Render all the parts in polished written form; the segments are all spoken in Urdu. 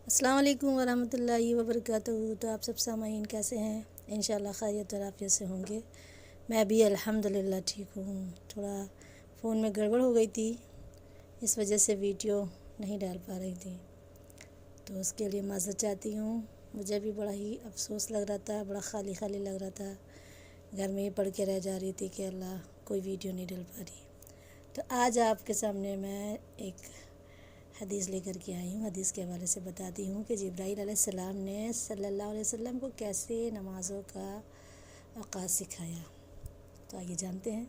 السلام علیکم ورحمۃ اللہ وبرکاتہ۔ تو آپ سب سامعین کیسے ہیں؟ انشاءاللہ خیریت اور عافیت سے ہوں گے۔ میں بھی الحمدللہ ٹھیک ہوں۔ تھوڑا فون میں گڑبڑ ہو گئی تھی، اس وجہ سے ویڈیو نہیں ڈال پا رہی تھی، تو اس کے لیے معذرت چاہتی ہوں۔ مجھے بھی بڑا ہی افسوس لگ رہا تھا، بڑا خالی خالی لگ رہا تھا، گھر میں ہی پڑھ کے رہ جا رہی تھی کہ اللہ کوئی ویڈیو نہیں ڈال پا رہی۔ تو آج آپ کے سامنے میں ایک حدیث لے کر کے آئی ہوں۔ حدیث کے حوالے سے بتاتی ہوں کہ جبرائیل علیہ السلام نے صلی اللہ علیہ وسلم کو کیسے نمازوں کا آغاز سکھایا۔ تو آئیے جانتے ہیں۔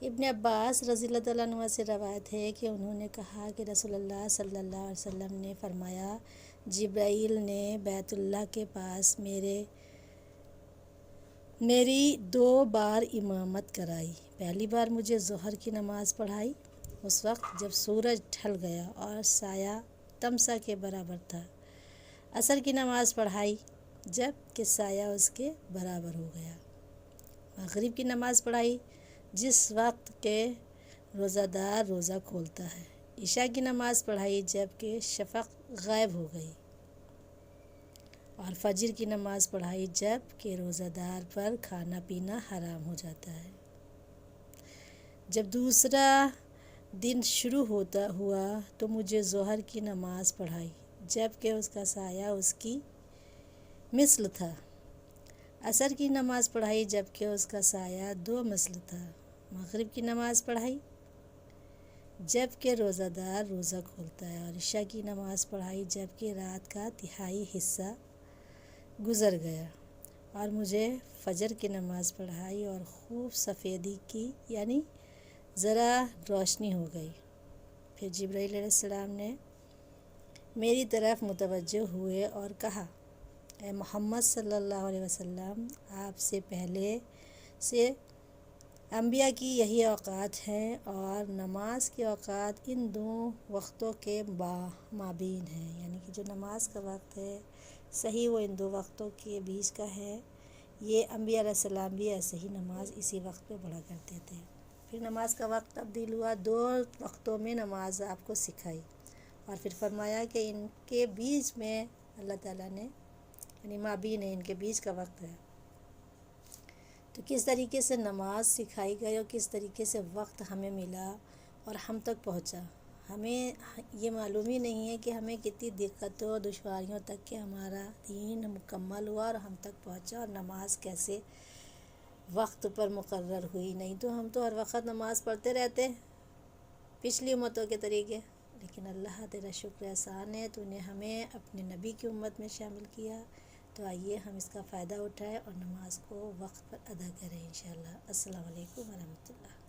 ابن عباس رضی اللہ تعالیٰ عنہ سے روایت ہے کہ انہوں نے کہا کہ رسول اللہ صلی اللہ علیہ وسلم نے فرمایا، جبرائیل نے بیت اللہ کے پاس میری 2 بار امامت کرائی۔ پہلی بار مجھے ظہر کی نماز پڑھائی، اس وقت جب سورج ڈھل گیا اور سایہ تمسا کے برابر تھا۔ عصر کی نماز پڑھائی جب کہ سایہ اس کے برابر ہو گیا۔ مغرب کی نماز پڑھائی جس وقت کہ روزہ دار روزہ کھولتا ہے۔ عشاء کی نماز پڑھائی جب کہ شفق غائب ہو گئی، اور فجر کی نماز پڑھائی جب کہ روزہ دار پر کھانا پینا حرام ہو جاتا ہے۔ جب دوسرا دن شروع ہوا تو مجھے ظہر کی نماز پڑھائی جب کہ اس کا سایہ اس کی مثل تھا۔ عصر کی نماز پڑھائی جب کہ اس کا سایہ 2 مثل تھا۔ مغرب کی نماز پڑھائی جب کہ روزہ دار روزہ کھولتا ہے، اور عشاء کی نماز پڑھائی جب کہ رات کا تہائی حصہ گزر گیا، اور مجھے فجر کی نماز پڑھائی اور خوب سفیدی کی یعنی ذرا روشنی ہو گئی۔ پھر جبرائیل علیہ السلام نے میری طرف متوجہ ہوئے اور کہا، اے محمد صلی اللہ علیہ وسلم، آپ سے پہلے سے انبیاء کی یہی اوقات ہیں، اور نماز کے اوقات ان 2 وقتوں کے مابین ہیں، یعنی کہ جو نماز کا وقت ہے صحیح وہ ان 2 وقتوں کے بیچ کا ہے۔ یہ انبیاء علیہ السلام بھی ایسے ہی نماز اسی وقت پہ پڑھا کرتے تھے۔ پھر نماز کا وقت تبدیل ہوا، 2 وقتوں میں نماز آپ کو سکھائی، اور پھر فرمایا کہ ان کے بیچ میں اللہ تعالیٰ نے یعنی مابین ہے، ان کے بیچ کا وقت ہے۔ تو کس طریقے سے نماز سکھائی گئی اور کس طریقے سے وقت ہمیں ملا اور ہم تک پہنچا، ہمیں یہ معلوم ہی نہیں ہے کہ ہمیں کتنی دقتوں اور دشواریوں تک کہ ہمارا دین مکمل ہوا اور ہم تک پہنچا، اور نماز کیسے وقت پر مقرر ہوئی۔ نہیں تو ہم تو ہر وقت نماز پڑھتے رہتے پچھلی امتوں کے طریقے، لیکن اللہ تیرا شکر احسان ہے، تو نے ہمیں اپنے نبی کی امت میں شامل کیا۔ تو آئیے ہم اس کا فائدہ اٹھائیں اور نماز کو وقت پر ادا کریں انشاءاللہ۔ السلام علیکم ورحمۃ اللہ۔